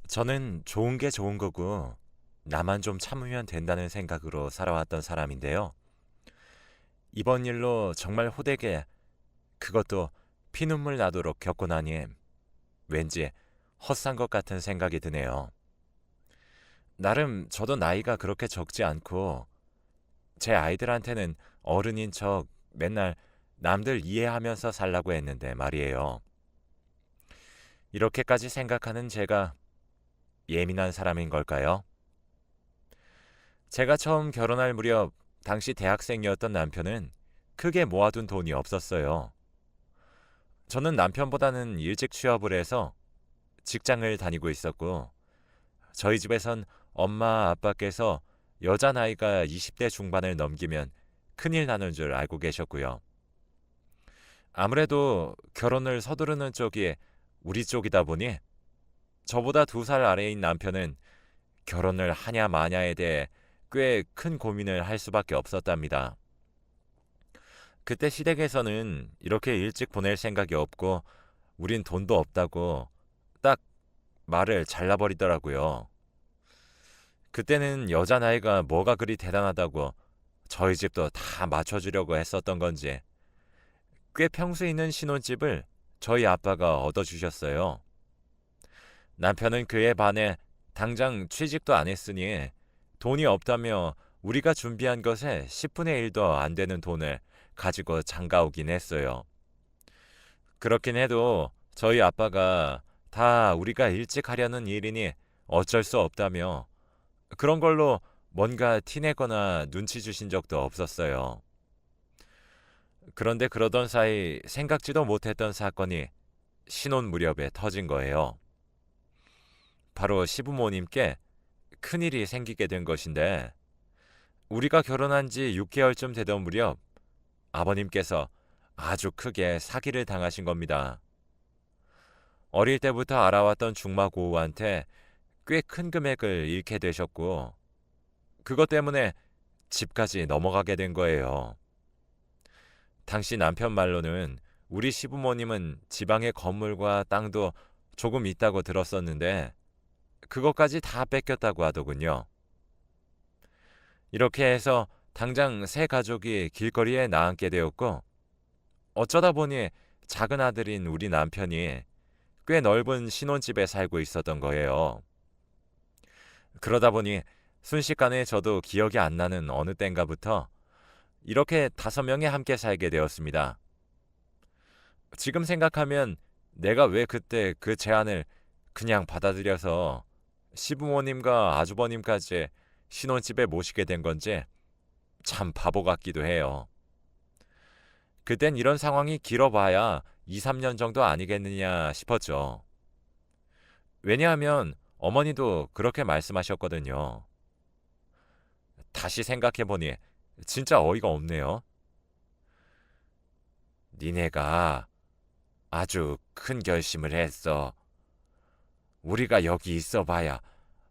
저는 좋은 게 좋은 거고 나만 좀 참으면 된다는 생각으로 살아왔던 사람인데요. 이번 일로 정말 호되게 그것도 피눈물 나도록 겪고 나니 왠지 헛산 것 같은 생각이 드네요. 나름 저도 나이가 그렇게 적지 않고 제 아이들한테는 어른인 척 맨날 남들 이해하면서 살라고 했는데 말이에요. 이렇게까지 생각하는 제가 예민한 사람인 걸까요? 제가 처음 결혼할 무렵 당시 대학생이었던 남편은 크게 모아둔 돈이 없었어요. 저는 남편보다는 일찍 취업을 해서 직장을 다니고 있었고, 저희 집에선 엄마 아빠께서 여자 나이가 20대 중반을 넘기면 큰일 나는 줄 알고 계셨고요. 아무래도 결혼을 서두르는 쪽이 우리 쪽이다 보니 저보다 2살 아래인 남편은 결혼을 하냐 마냐에 대해 꽤 큰 고민을 할 수밖에 없었답니다. 그때 시댁에서는 이렇게 일찍 보낼 생각이 없고 우린 돈도 없다고 딱 말을 잘라버리더라고요. 그때는 여자 나이가 뭐가 그리 대단하다고 저희 집도 다 맞춰주려고 했었던 건지 꽤 평수 있는 신혼집을 저희 아빠가 얻어주셨어요. 남편은 그에 반해 당장 취직도 안 했으니 돈이 없다며 우리가 준비한 것에 10분의 1도 안 되는 돈을 가지고 장가 오긴 했어요. 그렇긴 해도 저희 아빠가 다 우리가 일찍 하려는 일이니 어쩔 수 없다며 그런 걸로 뭔가 티내거나 눈치 주신 적도 없었어요. 그런데 그러던 사이 생각지도 못했던 사건이 신혼 무렵에 터진 거예요. 바로 시부모님께 큰일이 생기게 된 것인데 우리가 결혼한 지 6개월쯤 되던 무렵 아버님께서 아주 크게 사기를 당하신 겁니다. 어릴 때부터 알아왔던 중마고우한테 꽤 큰 금액을 잃게 되셨고 그것 때문에 집까지 넘어가게 된 거예요. 당시 남편 말로는 우리 시부모님은 지방의 건물과 땅도 조금 있다고 들었었는데 그것까지 다 뺏겼다고 하더군요. 이렇게 해서 당장 세 가족이 길거리에 나앉게 되었고 어쩌다 보니 작은 아들인 우리 남편이 꽤 넓은 신혼집에 살고 있었던 거예요. 그러다 보니 순식간에 저도 기억이 안 나는 어느 땐가부터 이렇게 5명이 함께 살게 되었습니다. 지금 생각하면 내가 왜 그때 그 제안을 그냥 받아들여서 시부모님과 아주버님까지 신혼집에 모시게 된 건지 참 바보 같기도 해요. 그땐 이런 상황이 길어봐야 2, 3년 정도 아니겠느냐 싶었죠. 왜냐하면 어머니도 그렇게 말씀하셨거든요. 다시 생각해보니 진짜 어이가 없네요. 니네가 아주 큰 결심을 했어. 우리가 여기 있어봐야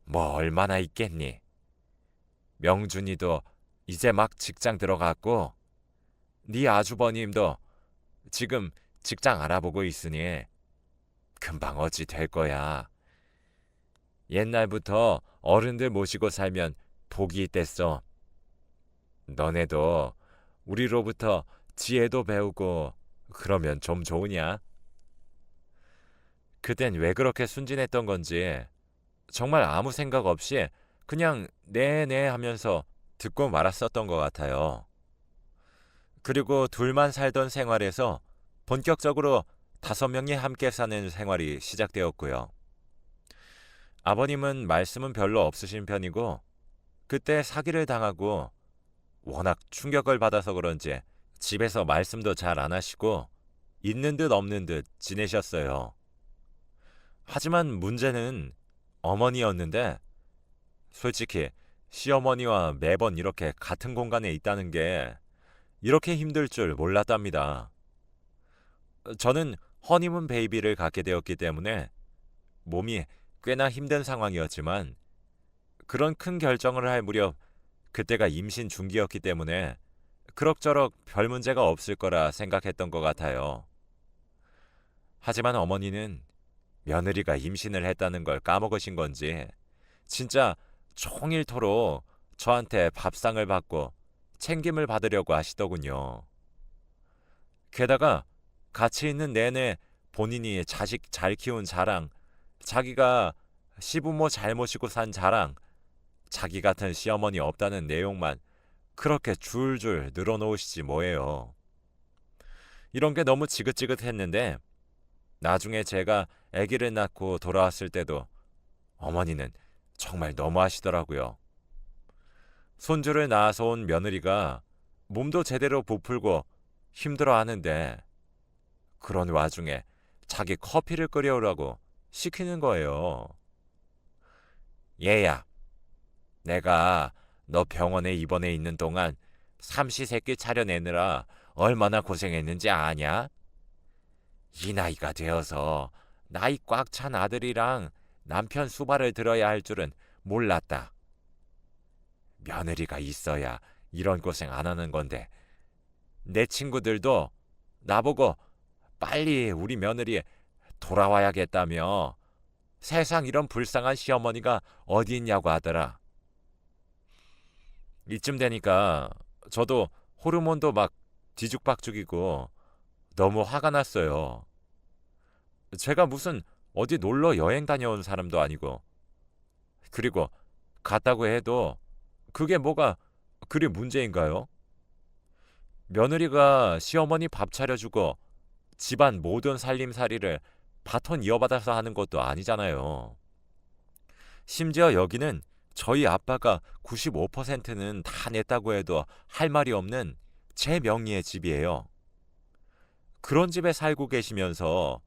뭐 얼마나 있겠니? 명준이도 이제 막 직장 들어갔고 네 아주버님도 지금 직장 알아보고 있으니 금방 어찌 될 거야. 옛날부터 어른들 모시고 살면 복이 있댔어. 너네도 우리로부터 지혜도 배우고 그러면 좀 좋으냐? 그땐 왜 그렇게 순진했던 건지 정말 아무 생각 없이 그냥 네네 하면서 듣고 말았었던 것 같아요. 그리고 둘만 살던 생활에서 본격적으로 5명이 함께 사는 생활이 시작되었고요. 아버님은 말씀은 별로 없으신 편이고 그때 사기를 당하고 워낙 충격을 받아서 그런지 집에서 말씀도 잘 안 하시고 있는 듯 없는 듯 지내셨어요. 하지만 문제는 어머니였는데 솔직히 시어머니와 매번 이렇게 같은 공간에 있다는 게 이렇게 힘들 줄 몰랐답니다. 저는 허니문 베이비를 갖게 되었기 때문에 몸이 꽤나 힘든 상황이었지만 그런 큰 결정을 할 무렵 그때가 임신 중기였기 때문에 그럭저럭 별 문제가 없을 거라 생각했던 것 같아요. 하지만 어머니는 며느리가 임신을 했다는 걸 까먹으신 건지 진짜 종일토록 저한테 밥상을 받고 챙김을 받으려고 하시더군요. 게다가 같이 있는 내내 본인이 자식 잘 키운 자랑, 자기가 시부모 잘 모시고 산 자랑, 자기 같은 시어머니 없다는 내용만 그렇게 줄줄 늘어놓으시지 뭐예요. 이런 게 너무 지긋지긋했는데 나중에 제가 아기를 낳고 돌아왔을 때도 어머니는 정말 너무하시더라고요. 손주를 낳아서 온 며느리가 몸도 제대로 부풀고 힘들어하는데 그런 와중에 자기 커피를 끓여오라고 시키는 거예요. 얘야, 내가 너 병원에 입원해 있는 동안 삼시세끼 차려내느라 얼마나 고생했는지 아냐? 이 나이가 되어서 나이 꽉 찬 아들이랑 남편 수발을 들어야 할 줄은 몰랐다. 며느리가 있어야 이런 고생 안 하는 건데 내 친구들도 나보고 빨리 우리 며느리 돌아와야겠다며 세상 이런 불쌍한 시어머니가 어디 있냐고 하더라. 이쯤 되니까 저도 호르몬도 막 뒤죽박죽이고 너무 화가 났어요. 제가 무슨 어디 놀러 여행 다녀온 사람도 아니고 그리고 갔다고 해도 그게 뭐가 그리 문제인가요? 며느리가 시어머니 밥 차려주고 집안 모든 살림살이를 바톤 이어받아서 하는 것도 아니잖아요. 심지어 여기는 저희 아빠가 95%는 다 냈다고 해도 할 말이 없는 제 명의의 집이에요. 그런 집에 살고 계시면서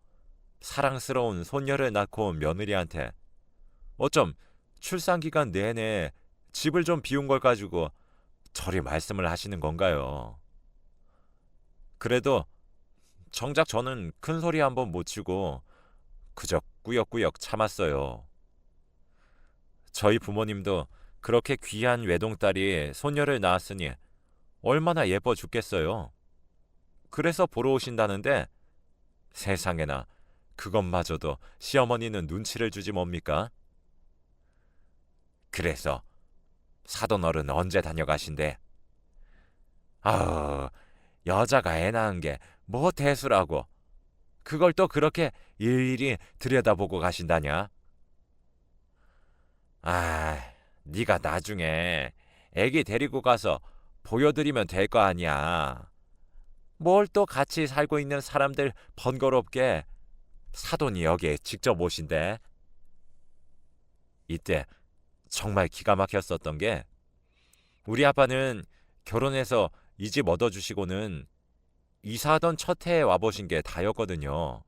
사랑스러운 손녀를 낳고 온 며느리한테 어쩜 출산기간 내내 집을 좀 비운 걸 가지고 저리 말씀을 하시는 건가요? 그래도 정작 저는 큰 소리 한번 못 치고 그저 꾸역꾸역 참았어요. 저희 부모님도 그렇게 귀한 외동딸이 손녀를 낳았으니 얼마나 예뻐 죽겠어요. 그래서 보러 오신다는데 세상에나 그것마저도 시어머니는 눈치를 주지 뭡니까? 그래서 사돈어른 언제 다녀가신대? 아우, 여자가 애 낳은 게 뭐 대수라고 그걸 또 그렇게 일일이 들여다보고 가신다냐? 아, 네가 나중에 애기 데리고 가서 보여드리면 될 거 아니야. 뭘 또 같이 살고 있는 사람들 번거롭게 사돈이 여기에 직접 오신대. 이때 정말 기가 막혔었던 게 우리 아빠는 결혼해서 이 집 얻어주시고는 이사하던 첫 해에 와보신 게 다였거든요.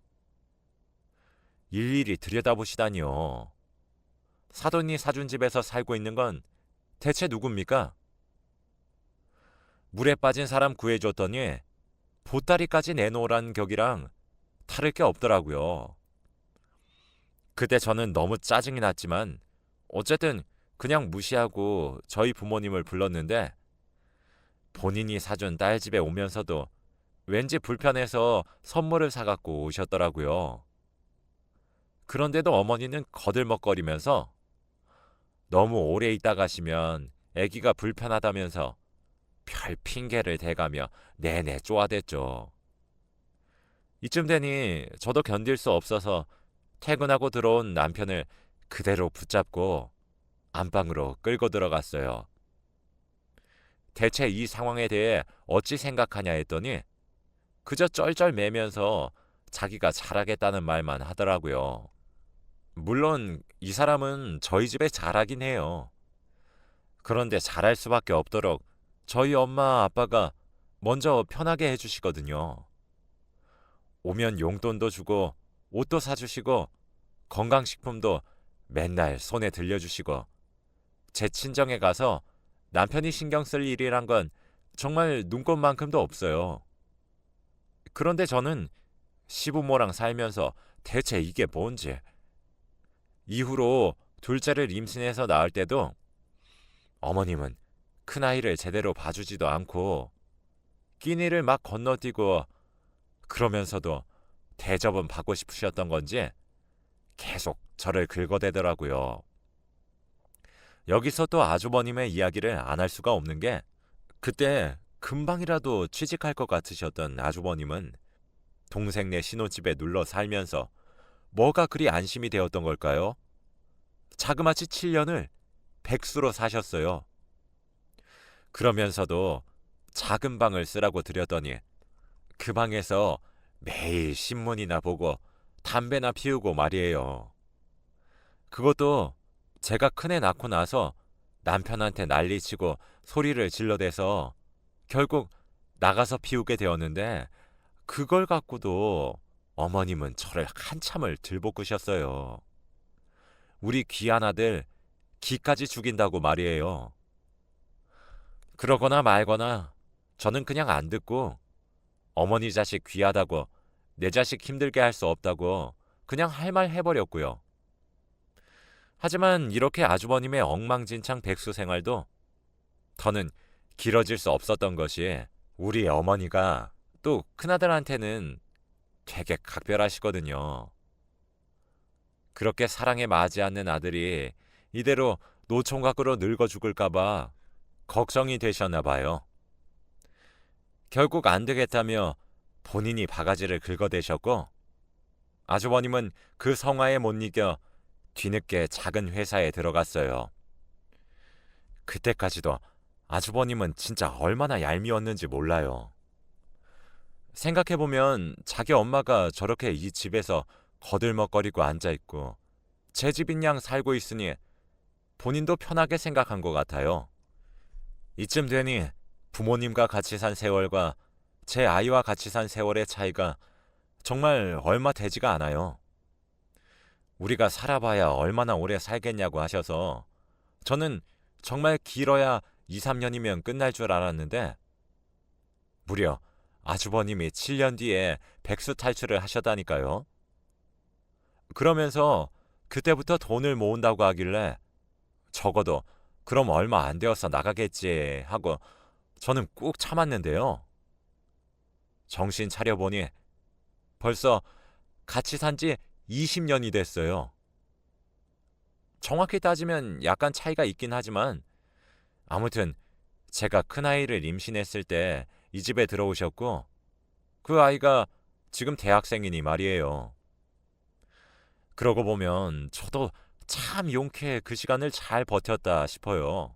일일이 들여다보시다니요. 사돈이 사준 집에서 살고 있는 건 대체 누굽니까? 물에 빠진 사람 구해줬더니 보따리까지 내놓으란 격이랑 다를 게 없더라고요. 그때 저는 너무 짜증이 났지만 어쨌든 그냥 무시하고 저희 부모님을 불렀는데 본인이 사준 딸 집에 오면서도 왠지 불편해서 선물을 사갖고 오셨더라고요. 그런데도 어머니는 거들먹거리면서 너무 오래 있다 가시면 아기가 불편하다면서 별 핑계를 대가며 내내 쪼아댔죠. 이쯤 되니 저도 견딜 수 없어서 퇴근하고 들어온 남편을 그대로 붙잡고 안방으로 끌고 들어갔어요. 대체 이 상황에 대해 어찌 생각하냐 했더니 그저 쩔쩔매면서 자기가 잘하겠다는 말만 하더라고요. 물론 이 사람은 저희 집에 잘하긴 해요. 그런데 잘할 수밖에 없도록 저희 엄마 아빠가 먼저 편하게 해주시거든요. 오면 용돈도 주고 옷도 사주시고 건강식품도 맨날 손에 들려주시고 제 친정에 가서 남편이 신경 쓸 일이란 건 정말 눈꼽만큼도 없어요. 그런데 저는 시부모랑 살면서 대체 이게 뭔지 이후로 둘째를 임신해서 낳을 때도 어머님은 큰아이를 제대로 봐주지도 않고 끼니를 막 건너뛰고 그러면서도 대접은 받고 싶으셨던 건지 계속 저를 긁어대더라고요. 여기서 또 아주버님의 이야기를 안 할 수가 없는 게, 그때 금방이라도 취직할 것 같으셨던 아주버님은 동생네 신혼집에 눌러 살면서 뭐가 그리 안심이 되었던 걸까요? 자그마치 7년을 백수로 사셨어요. 그러면서도 작은 방을 쓰라고 드렸더니 그 방에서 매일 신문이나 보고 담배나 피우고 말이에요. 그것도 제가 큰애 낳고 나서 남편한테 난리치고 소리를 질러대서 결국 나가서 피우게 되었는데, 그걸 갖고도 어머님은 저를 한참을 들볶으셨어요. 우리 귀한 아들 기까지 죽인다고 말이에요. 그러거나 말거나 저는 그냥 안 듣고 어머니 자식 귀하다고 내 자식 힘들게 할 수 없다고 그냥 할 말 해버렸고요. 하지만 이렇게 아주버님의 엉망진창 백수 생활도 더는 길어질 수 없었던 것이, 우리 어머니가 또 큰아들한테는 되게 각별하시거든요. 그렇게 사랑에 맞지 않는 아들이 이대로 노총각으로 늙어 죽을까봐 걱정이 되셨나 봐요. 결국 안 되겠다며 본인이 바가지를 긁어대셨고, 아주버님은 그 성화에 못 이겨 뒤늦게 작은 회사에 들어갔어요. 그때까지도 아주버님은 진짜 얼마나 얄미웠는지 몰라요. 생각해보면 자기 엄마가 저렇게 이 집에서 거들먹거리고 앉아있고 제 집인 양 살고 있으니 본인도 편하게 생각한 것 같아요. 이쯤 되니 부모님과 같이 산 세월과 제 아이와 같이 산 세월의 차이가 정말 얼마 되지가 않아요. 우리가 살아봐야 얼마나 오래 살겠냐고 하셔서 저는 정말 길어야 2, 3년이면 끝날 줄 알았는데, 무려 아주버님이 7년 뒤에 백수 탈출을 하셨다니까요. 그러면서 그때부터 돈을 모은다고 하길래 적어도 그럼 얼마 안 되어서 나가겠지 하고 저는 꾹 참았는데요. 정신 차려보니 벌써 같이 산 지 20년이 됐어요. 정확히 따지면 약간 차이가 있긴 하지만, 아무튼 제가 큰아이를 임신했을 때 이 집에 들어오셨고, 그 아이가 지금 대학생이니 말이에요. 그러고 보면 저도 참 용케 그 시간을 잘 버텼다 싶어요.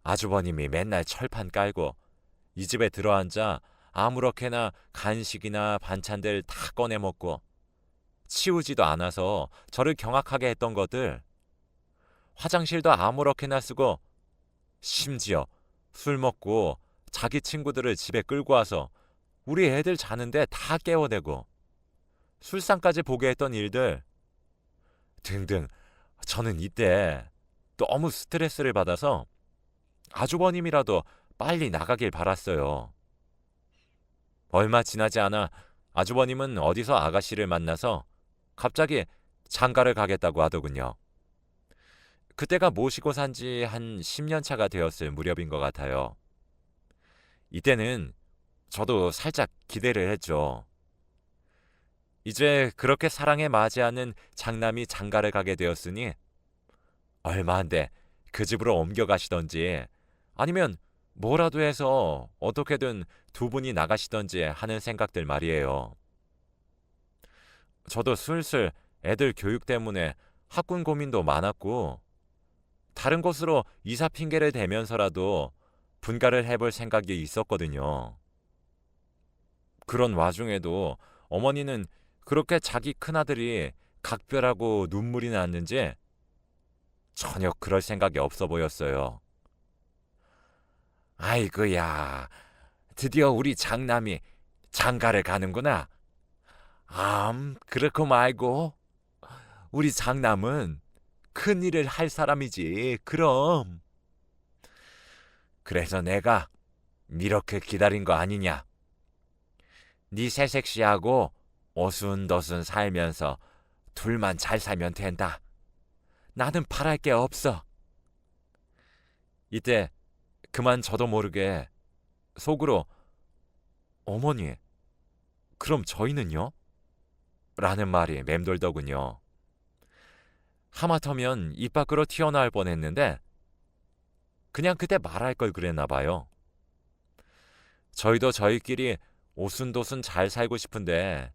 아주버님이 맨날 철판 깔고 이 집에 들어앉아 아무렇게나 간식이나 반찬들 다 꺼내 먹고 치우지도 않아서 저를 경악하게 했던 것들, 화장실도 아무렇게나 쓰고 심지어 술 먹고 자기 친구들을 집에 끌고 와서 우리 애들 자는데 다 깨워대고 술상까지 보게 했던 일들 등등, 저는 이때 너무 스트레스를 받아서 아주버님이라도 빨리 나가길 바랐어요. 얼마 지나지 않아 아주버님은 어디서 아가씨를 만나서 갑자기 장가를 가겠다고 하더군요. 그때가 모시고 산 지 한 10년 차가 되었을 무렵인 것 같아요. 이때는 저도 살짝 기대를 했죠. 이제 그렇게 사랑에 맞이하는 장남이 장가를 가게 되었으니 얼마 안 돼 그 집으로 옮겨가시던지 아니면 뭐라도 해서 어떻게든 두 분이 나가시던지 하는 생각들 말이에요. 저도 슬슬 애들 교육 때문에 학군 고민도 많았고, 다른 곳으로 이사 핑계를 대면서라도 분가를 해볼 생각이 있었거든요. 그런 와중에도 어머니는 그렇게 자기 큰아들이 각별하고 눈물이 났는지 전혀 그럴 생각이 없어 보였어요. 아이고야, 드디어 우리 장남이 장가를 가는구나. 그렇고 말고 우리 장남은 큰일을 할 사람이지. 그럼. 그래서 내가 이렇게 기다린 거 아니냐. 네 새색시하고 어순더순 살면서 둘만 잘 살면 된다. 나는 바랄 게 없어. 이때 그만 저도 모르게 속으로, 어머니, 그럼 저희는요? 라는 말이 맴돌더군요. 하마터면 입 밖으로 튀어나올 뻔했는데 그냥 그때 말할 걸 그랬나 봐요. 저희도 저희끼리 오순도순 잘 살고 싶은데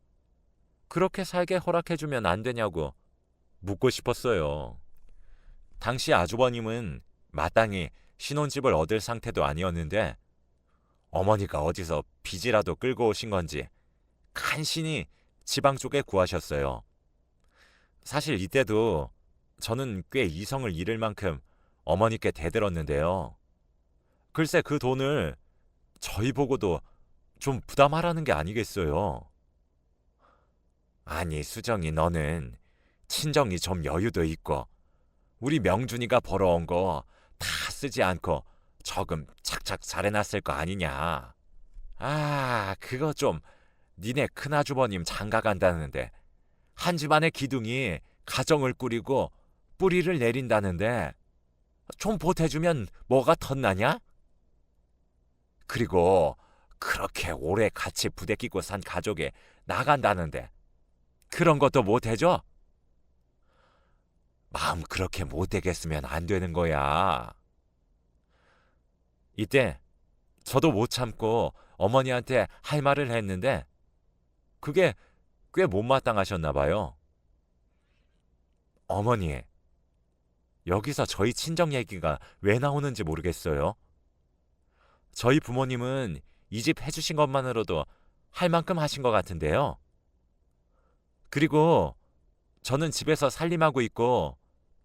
그렇게 살게 허락해주면 안 되냐고 묻고 싶었어요. 당시 아주버님은 마땅히 신혼집을 얻을 상태도 아니었는데 어머니가 어디서 빚이라도 끌고 오신 건지 간신히 지방 쪽에 구하셨어요. 사실 이때도 저는 꽤 이성을 잃을 만큼 어머니께 대들었는데요. 글쎄 그 돈을 저희 보고도 좀 부담하라는 게 아니겠어요. 아니 수정이 너는 친정이 좀 여유도 있고 우리 명준이가 벌어온 거 다 쓰지 않고 저금 착착 잘해놨을 거 아니냐. 아 그거 좀 니네 큰아주버님 장가 간다는데 한 집안의 기둥이 가정을 꾸리고 뿌리를 내린다는데 좀 보태주면 뭐가 덧나냐? 그리고 그렇게 오래 같이 부대끼고 산 가족에 나간다는데 그런 것도 못해줘? 마음 그렇게 못되겠으면 안 되는 거야. 이때 저도 못 참고 어머니한테 할 말을 했는데 그게 꽤 못마땅하셨나 봐요. 어머니, 여기서 저희 친정 얘기가 왜 나오는지 모르겠어요. 저희 부모님은 이 집 해주신 것만으로도 할 만큼 하신 것 같은데요. 그리고 저는 집에서 살림하고 있고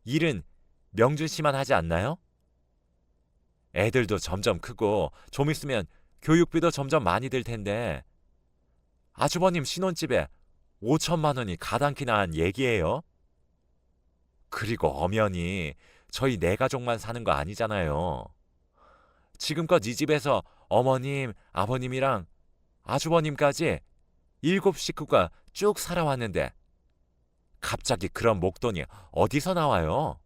일은 명준 씨만 하지 않나요? 애들도 점점 크고 좀 있으면 교육비도 점점 많이 들 텐데 아주버님 신혼집에 5천만 원이 가당키나 한 얘기예요. 그리고 엄연히 저희 네 가족만 사는 거 아니잖아요. 지금껏 이 집에서 어머님, 아버님이랑 아주버님까지 7식구가 쭉 살아왔는데 갑자기 그런 목돈이 어디서 나와요?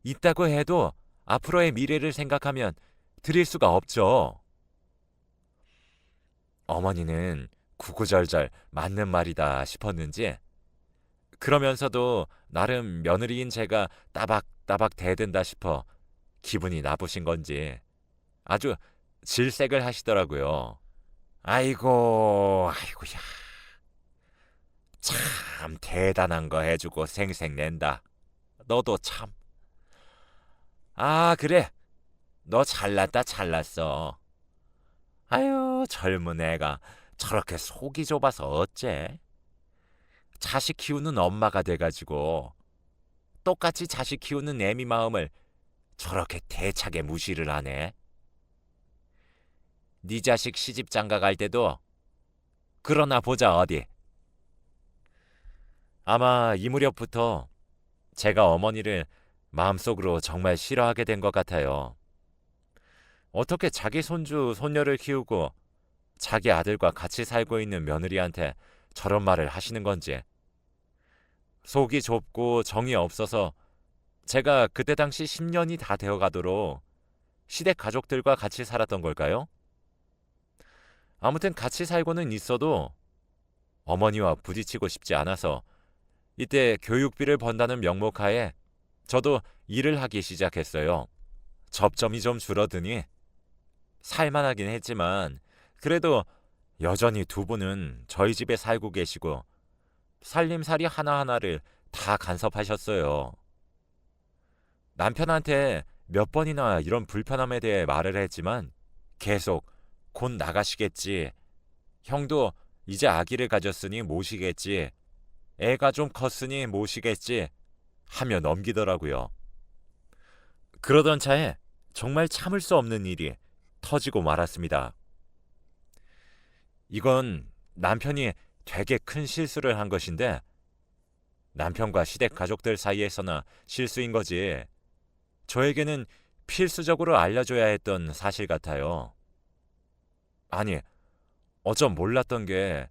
있다고 해도 앞으로의 미래를 생각하면 드릴 수가 없죠. 어머니는 구구절절 맞는 말이다 싶었는지 그러면서도 나름 며느리인 제가 따박따박 대든다 싶어 기분이 나쁘신 건지 아주 질색을 하시더라고요. 아이고야. 참 대단한 거 해주고 생색낸다. 너도 참. 아 그래. 너 잘났다 잘났어. 아유 젊은 애가 저렇게 속이 좁아서 어째. 자식 키우는 엄마가 돼가지고 똑같이 자식 키우는 애미 마음을 저렇게 대차게 무시를 하네. 네 자식 시집 장가 갈 때도 그러나 보자 어디. 아마 이 무렵부터 제가 어머니를 마음속으로 정말 싫어하게 된 것 같아요. 어떻게 자기 손주, 손녀를 키우고 자기 아들과 같이 살고 있는 며느리한테 저런 말을 하시는 건지. 속이 좁고 정이 없어서 제가 그때 당시 10년이 다 되어가도록 시댁 가족들과 같이 살았던 걸까요? 아무튼 같이 살고는 있어도 어머니와 부딪히고 싶지 않아서 이때 교육비를 번다는 명목하에 저도 일을 하기 시작했어요. 접점이 좀 줄어드니 살만하긴 했지만 그래도 여전히 두 분은 저희 집에 살고 계시고 살림살이 하나하나를 다 간섭하셨어요. 남편한테 몇 번이나 이런 불편함에 대해 말을 했지만 계속 곧 나가시겠지. 형도 이제 아기를 가졌으니 모시겠지. 애가 좀 컸으니 모시겠지. 하며 넘기더라고요. 그러던 차에 정말 참을 수 없는 일이 터지고 말았습니다. 이건 남편이 되게 큰 실수를 한 것인데 남편과 시댁 가족들 사이에서나 실수인 거지 저에게는 필수적으로 알려줘야 했던 사실 같아요. 아니, 어쩜 몰랐던 게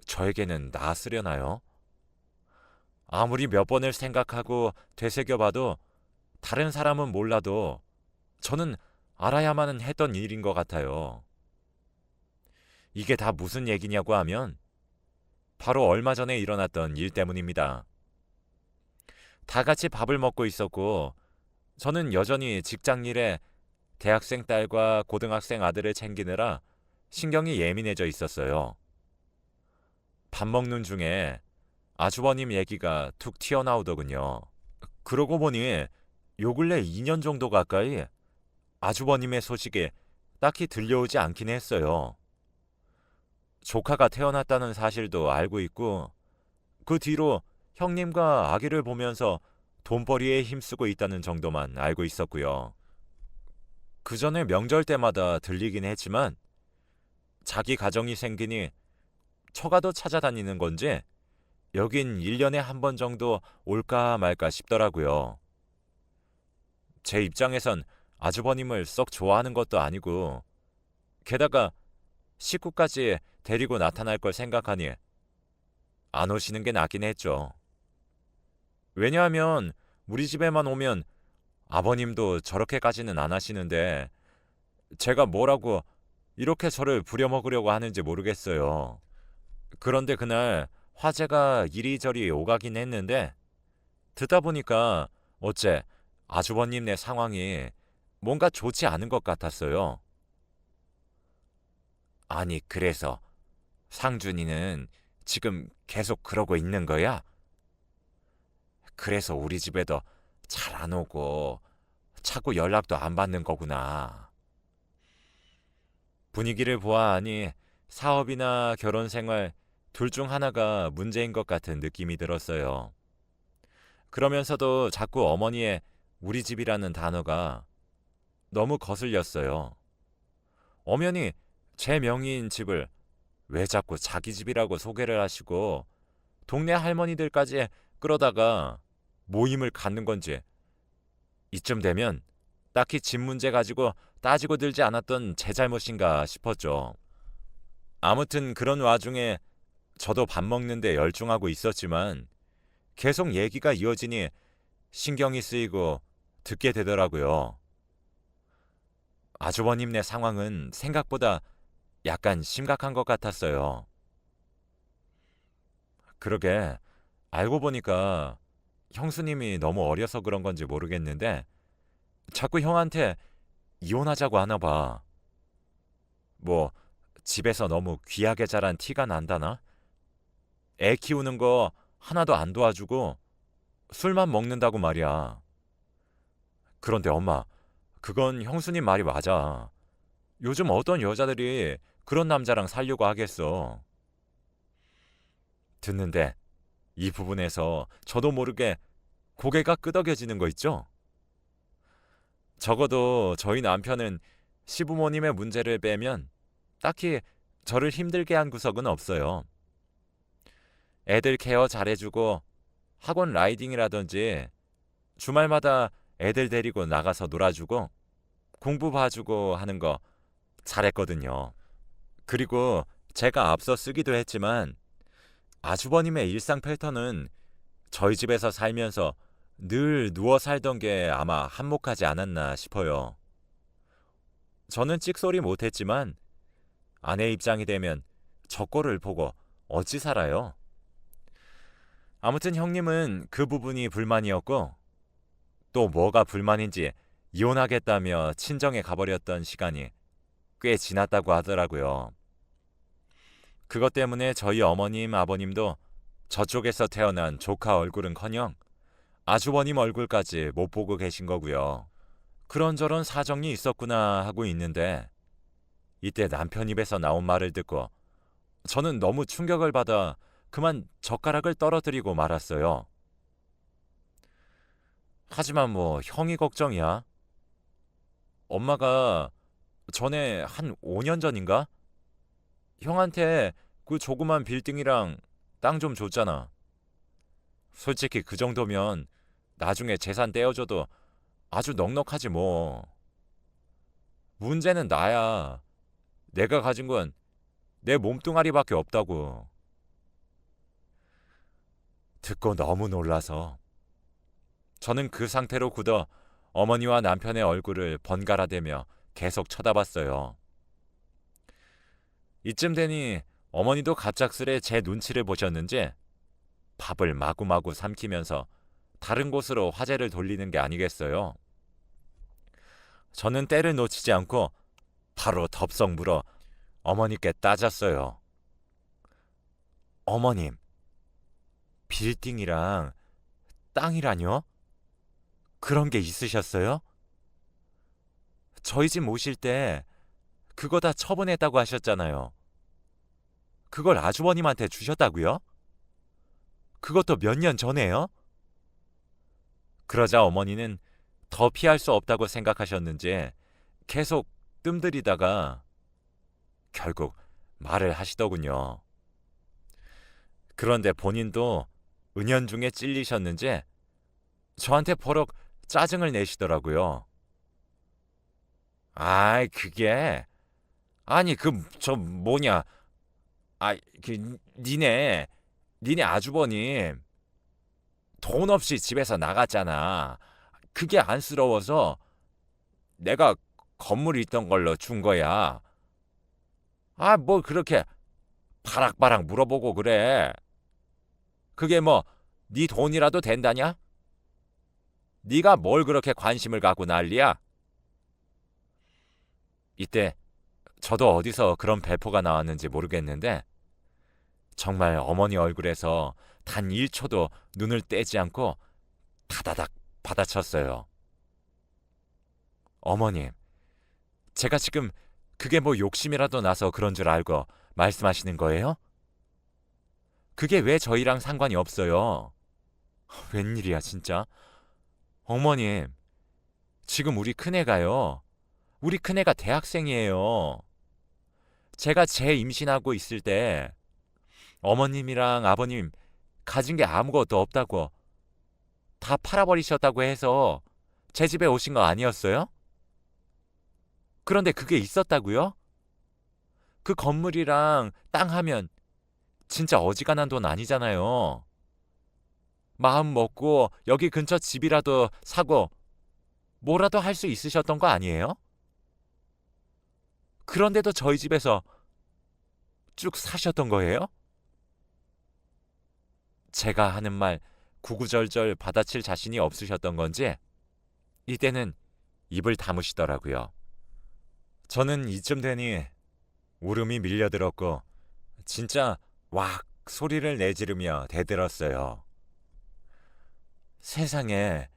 저에게는 나았으려나요? 아무리 몇 번을 생각하고 되새겨봐도 다른 사람은 몰라도 저는 알아야만 했던 일인 것 같아요. 이게 다 무슨 얘기냐고 하면 바로 얼마 전에 일어났던 일 때문입니다. 다 같이 밥을 먹고 있었고 저는 여전히 직장 일에 대학생 딸과 고등학생 아들을 챙기느라 신경이 예민해져 있었어요. 밥 먹는 중에 아주버님 얘기가 툭 튀어나오더군요. 그러고 보니 요 근래 2년 정도 가까이 아주버님의 소식이 딱히 들려오지 않긴 했어요. 조카가 태어났다는 사실도 알고 있고 그 뒤로 형님과 아기를 보면서 돈벌이에 힘쓰고 있다는 정도만 알고 있었고요. 그 전에 명절 때마다 들리긴 했지만 자기 가정이 생기니 처가도 찾아다니는 건지 여긴 1년에 한 번 정도 올까 말까 싶더라고요. 제 입장에선 아주버님을 썩 좋아하는 것도 아니고 게다가 식구까지 데리고 나타날 걸 생각하니 안 오시는 게 낫긴 했죠. 왜냐하면 우리 집에만 오면 아버님도 저렇게까지는 안 하시는데 제가 뭐라고 이렇게 저를 부려먹으려고 하는지 모르겠어요. 그런데 그날 화제가 이리저리 오가긴 했는데 듣다 보니까 어째 아주버님네 상황이 뭔가 좋지 않은 것 같았어요. 아니, 그래서 상준이는 지금 계속 그러고 있는 거야? 그래서 우리 집에도 잘 안 오고 자꾸 연락도 안 받는 거구나. 분위기를 보아하니 사업이나 결혼 생활 둘 중 하나가 문제인 것 같은 느낌이 들었어요. 그러면서도 자꾸 어머니의 우리 집이라는 단어가 너무 거슬렸어요. 엄연히 제 명의인 집을 왜 자꾸 자기 집이라고 소개를 하시고 동네 할머니들까지 끌어다가 모임을 갖는 건지 이쯤 되면 딱히 집 문제 가지고 따지고 들지 않았던 제 잘못인가 싶었죠. 아무튼 그런 와중에 저도 밥 먹는데 열중하고 있었지만 계속 얘기가 이어지니 신경이 쓰이고 듣게 되더라고요. 아주버님네 상황은 생각보다 약간 심각한 것 같았어요. 그러게 알고 보니까 형수님이 너무 어려서 그런 건지 모르겠는데 자꾸 형한테 이혼하자고 하나 봐. 뭐 집에서 너무 귀하게 자란 티가 난다나? 애 키우는 거 하나도 안 도와주고 술만 먹는다고 말이야. 그런데 엄마, 그건 형수님 말이 맞아. 요즘 어떤 여자들이 그런 남자랑 살려고 하겠어. 듣는데 이 부분에서 저도 모르게 고개가 끄덕여지는 거 있죠? 적어도 저희 남편은 시부모님의 문제를 빼면 딱히 저를 힘들게 한 구석은 없어요. 애들 케어 잘해주고 학원 라이딩이라든지 주말마다 애들 데리고 나가서 놀아주고 공부 봐주고 하는 거 잘했거든요. 그리고 제가 앞서 쓰기도 했지만 아주버님의 일상 패턴은 저희 집에서 살면서 늘 누워 살던 게 아마 한몫하지 않았나 싶어요. 저는 찍소리 못했지만 아내 입장이 되면 저 꼴을 보고 어찌 살아요? 아무튼 형님은 그 부분이 불만이었고 또 뭐가 불만인지 이혼하겠다며 친정에 가버렸던 시간이 꽤 지났다고 하더라고요. 그것 때문에 저희 어머님, 아버님도 저쪽에서 태어난 조카 얼굴은커녕 아주버님 얼굴까지 못 보고 계신 거고요. 그런저런 사정이 있었구나 하고 있는데 이때 남편 입에서 나온 말을 듣고 저는 너무 충격을 받아 그만 젓가락을 떨어뜨리고 말았어요. 하지만 뭐 형이 걱정이야. 엄마가 전에 한 5년 전인가? 형한테 그 조그만 빌딩이랑 땅 좀 줬잖아. 솔직히 그 정도면 나중에 재산 떼어줘도 아주 넉넉하지 뭐. 문제는 나야. 내가 가진 건 내 몸뚱아리밖에 없다고. 듣고 너무 놀라서 저는 그 상태로 굳어 어머니와 남편의 얼굴을 번갈아 대며 계속 쳐다봤어요. 이쯤 되니 어머니도 갑작스레 제 눈치를 보셨는지 밥을 마구마구 삼키면서 다른 곳으로 화제를 돌리는 게 아니겠어요. 저는 때를 놓치지 않고 바로 덥석 물어 어머니께 따졌어요. 어머님, 빌딩이랑 땅이라뇨? 그런 게 있으셨어요? 저희 집 오실 때 그거 다 처분했다고 하셨잖아요. 그걸 아주버님한테 주셨다고요? 그것도 몇 년 전에요? 그러자 어머니는 더 피할 수 없다고 생각하셨는지 계속 뜸들이다가 결국 말을 하시더군요. 그런데 본인도 은연중에 찔리셨는지 저한테 버럭 짜증을 내시더라고요. 아이, 그게 아니 저 뭐냐? 니네 아주버님 돈 없이 집에서 나갔잖아. 그게 안쓰러워서 내가 건물이 있던 걸로 준 거야. 뭘 그렇게 바락바락 물어보고 그래. 그게 뭐 네 돈이라도 된다냐? 네가 뭘 그렇게 관심을 갖고 난리야? 이때 저도 어디서 그런 배포가 나왔는지 모르겠는데 정말 어머니 얼굴에서 단 1초도 눈을 떼지 않고 다다닥 받아쳤어요. 어머님, 제가 지금 그게 뭐 욕심이라도 나서 그런 줄 알고 말씀하시는 거예요? 그게 왜 저희랑 상관이 없어요? 웬일이야 진짜? 어머님, 지금 우리 큰애가요. 우리 큰애가 대학생이에요. 제가 제 임신하고 있을 때 어머님이랑 아버님 가진 게 아무것도 없다고 다 팔아버리셨다고 해서 제 집에 오신 거 아니었어요? 그런데 그게 있었다고요? 그 건물이랑 땅 하면 진짜 어지간한 돈 아니잖아요. 마음 먹고 여기 근처 집이라도 사고 뭐라도 할 수 있으셨던 거 아니에요? 그런데도 저희 집에서 쭉 사셨던 거예요? 제가 하는 말 구구절절 받아칠 자신이 없으셨던 건지 이때는 입을 다무시더라고요. 저는 이쯤 되니 울음이 밀려들었고 진짜 왁 소리를 내지르며 대들었어요. 세상에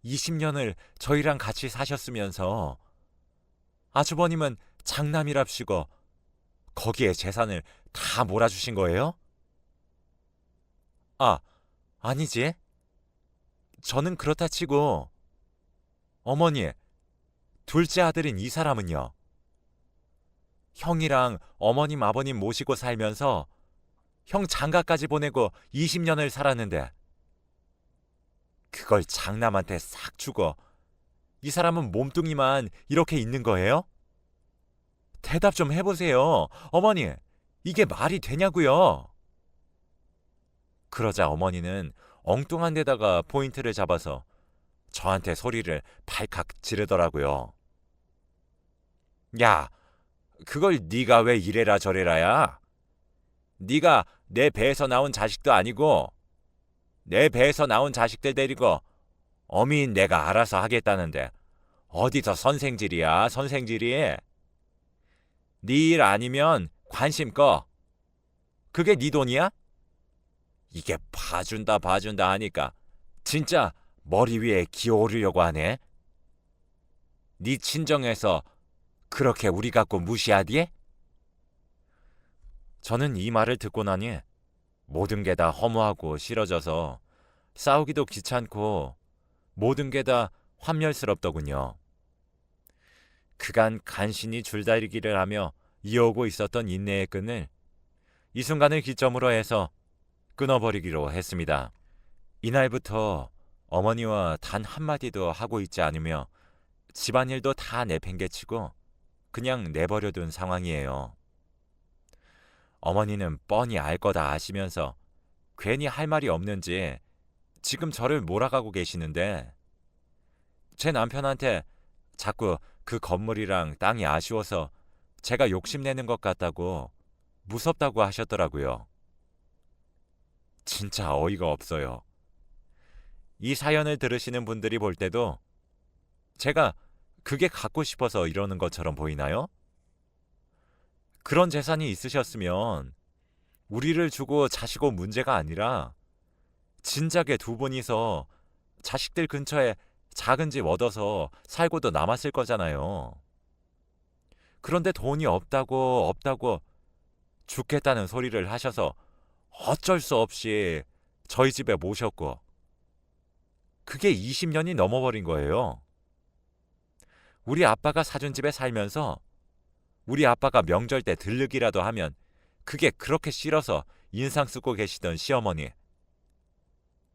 20년을 저희랑 같이 사셨으면서 아주버님은 장남이랍시고 거기에 재산을 다 몰아주신 거예요? 아니지. 저는 그렇다 치고 어머니, 둘째 아들인 이 사람은요. 형이랑 어머님 아버님 모시고 살면서 형 장가까지 보내고 20년을 살았는데 그걸 장남한테 싹 주고 이 사람은 몸뚱이만 이렇게 있는 거예요? 대답 좀 해보세요. 어머니, 이게 말이 되냐고요? 그러자 어머니는 엉뚱한 데다가 포인트를 잡아서 저한테 소리를 발칵 지르더라고요. 야, 그걸 네가 왜 이래라 저래라야? 네가 내 배에서 나온 자식도 아니고 내 배에서 나온 자식들 데리고 어미인 내가 알아서 하겠다는데 어디서 선생질이야 선생질이? 네 일 아니면 관심 꺼. 그게 네 돈이야? 이게 봐준다 하니까 진짜 머리 위에 기어오르려고 하네. 네 친정에서 그렇게 우리 갖고 무시하디에? 저는 이 말을 듣고 나니 모든 게 다 허무하고 싫어져서 싸우기도 귀찮고 모든 게 다 환멸스럽더군요. 그간 간신히 줄다리기를 하며 이어오고 있었던 인내의 끈을 이 순간을 기점으로 해서 끊어버리기로 했습니다. 이날부터 어머니와 단 한마디도 하고 있지 않으며 집안일도 다 내팽개치고 그냥 내버려둔 상황이에요. 어머니는 뻔히 알 거다 아시면서 괜히 할 말이 없는지 지금 저를 몰아가고 계시는데 제 남편한테 자꾸 그 건물이랑 땅이 아쉬워서 제가 욕심내는 것 같다고 무섭다고 하셨더라고요. 진짜 어이가 없어요. 이 사연을 들으시는 분들이 볼 때도 제가 그게 갖고 싶어서 이러는 것처럼 보이나요? 그런 재산이 있으셨으면 우리를 주고 자시고 문제가 아니라 진작에 두 분이서 자식들 근처에 작은 집 얻어서 살고도 남았을 거잖아요. 그런데 돈이 없다고 죽겠다는 소리를 하셔서 어쩔 수 없이 저희 집에 모셨고, 그게 20년이 넘어버린 거예요. 우리 아빠가 사준 집에 살면서 우리 아빠가 명절 때 들르기라도 하면 그게 그렇게 싫어서 인상 쓰고 계시던 시어머니.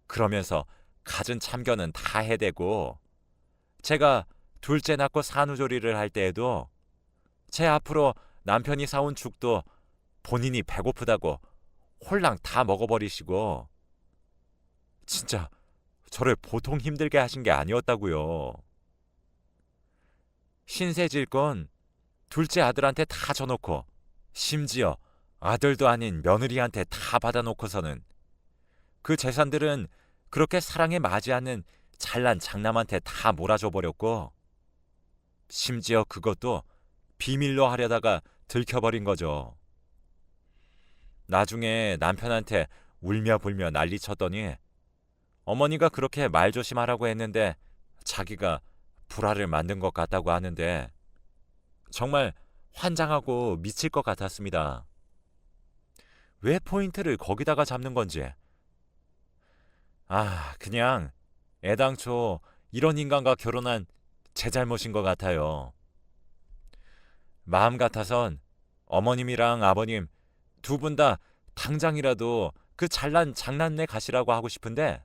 그러면서 갖은 참견은 다 해대고, 제가 둘째 낳고 산후조리를 할 때에도 제 앞으로 남편이 사온 죽도 본인이 배고프다고 홀랑 다 먹어버리시고, 진짜 저를 보통 힘들게 하신 게 아니었다고요. 신세 질 건 둘째 아들한테 다 줘놓고, 심지어 아들도 아닌 며느리한테 다 받아놓고서는 그 재산들은 그렇게 사랑에 맞지 않는 잘난 장남한테 다 몰아줘 버렸고, 심지어 그것도 비밀로 하려다가 들켜버린 거죠. 나중에 남편한테 울며 불며 난리쳤더니 어머니가 그렇게 말조심하라고 했는데 자기가 불화를 만든 것 같다고 하는데, 정말 환장하고 미칠 것 같았습니다. 왜 포인트를 거기다가 잡는 건지. 그냥 애당초 이런 인간과 결혼한 제 잘못인 것 같아요. 마음 같아선 어머님이랑 아버님 두 분 다 당장이라도 그 잘난 장난내 가시라고 하고 싶은데,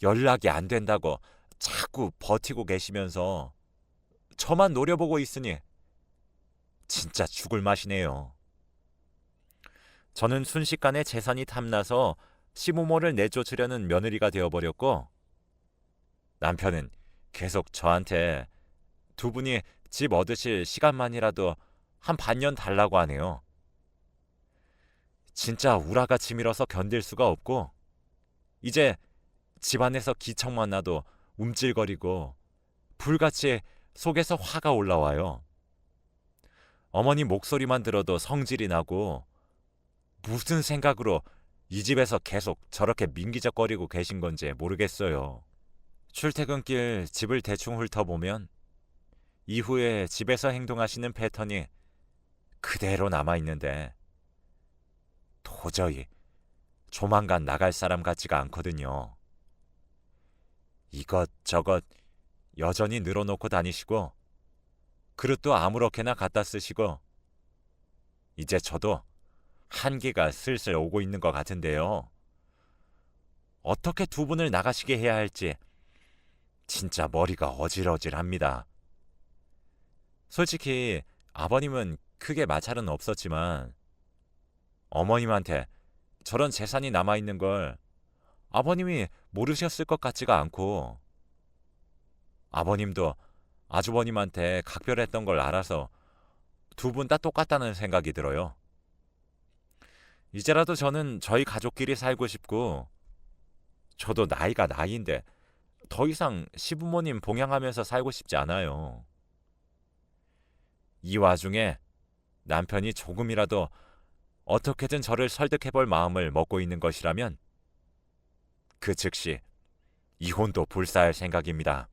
연락이 안 된다고 자꾸 버티고 계시면서 저만 노려보고 있으니 진짜 죽을 맛이네요. 저는 순식간에 재산이 탐나서 시부모를 내쫓으려는 며느리가 되어버렸고, 남편은 계속 저한테 두 분이 집 얻으실 시간만이라도 한 반년 달라고 하네요. 진짜 우라가 치밀어서 견딜 수가 없고, 이제 집안에서 기척만 나도 움찔거리고 불같이 속에서 화가 올라와요. 어머니 목소리만 들어도 성질이 나고, 무슨 생각으로 이 집에서 계속 저렇게 민기적거리고 계신 건지 모르겠어요. 출퇴근길 집을 대충 훑어보면 이후에 집에서 행동하시는 패턴이 그대로 남아있는데, 도저히 조만간 나갈 사람 같지가 않거든요. 이것저것 여전히 늘어놓고 다니시고, 그릇도 아무렇게나 갖다 쓰시고, 이제 저도 한계가 슬슬 오고 있는 것 같은데요. 어떻게 두 분을 나가시게 해야 할지 진짜 머리가 어질어질합니다. 솔직히 아버님은 크게 마찰은 없었지만, 어머님한테 저런 재산이 남아있는 걸 아버님이 모르셨을 것 같지가 않고, 아버님도 아주버님한테 각별했던 걸 알아서 두 분 다 똑같다는 생각이 들어요. 이제라도 저는 저희 가족끼리 살고 싶고, 저도 나이가 나이인데 더 이상 시부모님 봉양하면서 살고 싶지 않아요. 이 와중에 남편이 조금이라도 어떻게든 저를 설득해볼 마음을 먹고 있는 것이라면 그 즉시 이혼도 불사할 생각입니다.